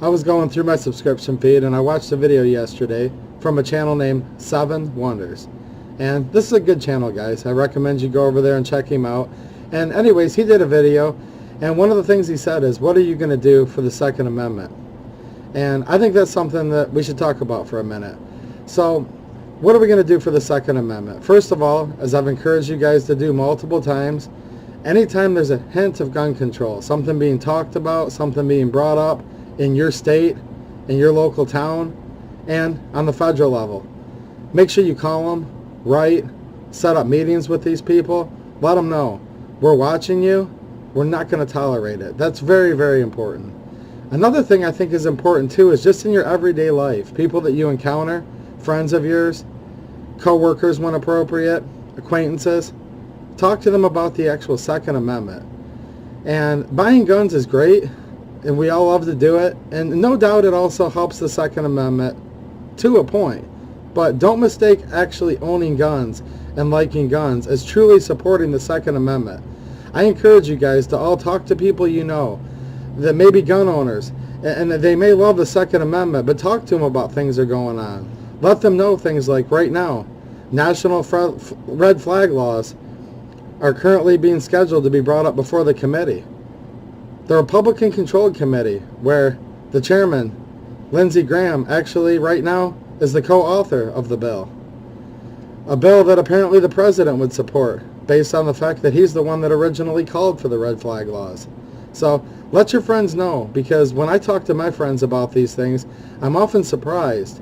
I was going through my subscription feed and I watched a video yesterday from a channel named Seven Wonders. And this is a good channel, guys. I recommend you go over there and check him out. And anyways, he did a video, and one of the things he said is, what are you going to do for the Second Amendment? And I think that's something that we should talk about for a minute. So, what are we going to do for the Second Amendment? First of all, as I've encouraged you guys to do multiple times, anytime there's a hint of gun control, something being talked about, something being brought up in your state, in your local town, and on the federal level, make sure you call them, write, set up meetings with these people, let them know, we're watching you, we're not going to tolerate it. That's very, very important. Another thing I think is important too is just in your everyday life, people that you encounter, friends of yours, co-workers when appropriate, acquaintances, talk to them about the actual Second Amendment. And buying guns is great, and we all love to do it, and no doubt it also helps the Second Amendment to a point. But don't mistake actually owning guns and liking guns as truly supporting the Second Amendment. I encourage you guys to all talk to people you know that may be gun owners, and that they may love the Second Amendment, but talk to them about things that are going on. Let them know things like right now, national red flag laws are currently being scheduled to be brought up before the committee. The Republican-controlled committee, where the chairman, Lindsey Graham, actually right now is the co-author of the bill. A bill that apparently the president would support, based on the fact that he's the one that originally called for the red flag laws. So let your friends know, because when I talk to my friends about these things, I'm often surprised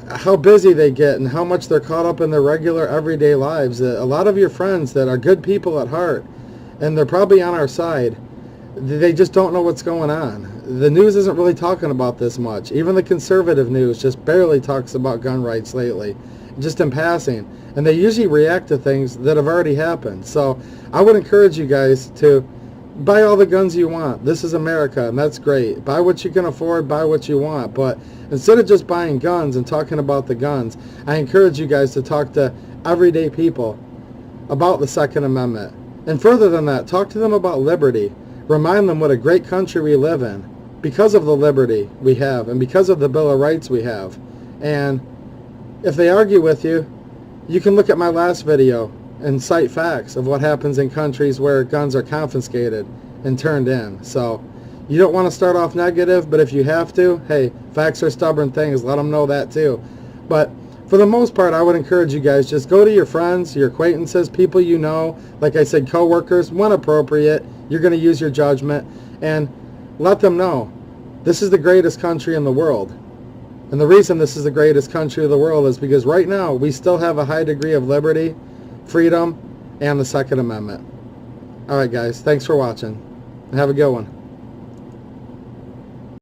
how busy they get and how much they're caught up in their regular everyday lives. A lot of your friends that are good people at heart, and they're probably on our side, they just don't know what's going on. The news isn't really talking about this much. Even the conservative news just barely talks about gun rights lately, just in passing. And they usually react to things that have already happened. So I would encourage you guys to buy all the guns you want. This is America, and that's great. Buy what you can afford, buy what you want. But instead of just buying guns and talking about the guns, I encourage you guys to talk to everyday people about the Second Amendment. And further than that, talk to them about liberty. Remind them what a great country we live in because of the liberty we have and because of the Bill of Rights we have. And if they argue with you, you can look at my last video and cite facts of what happens in countries where guns are confiscated and turned in. So you don't want to start off negative, but if you have to, hey, facts are stubborn things. Let them know that too. But for the most part, I would encourage you guys, just go to your friends, your acquaintances, people you know, like I said, co-workers, when appropriate. You're going to use your judgment, and let them know this is the greatest country in the world. And the reason this is the greatest country in the world is because right now we still have a high degree of liberty, freedom, and the Second Amendment. All right, guys, thanks for watching. Have a good one.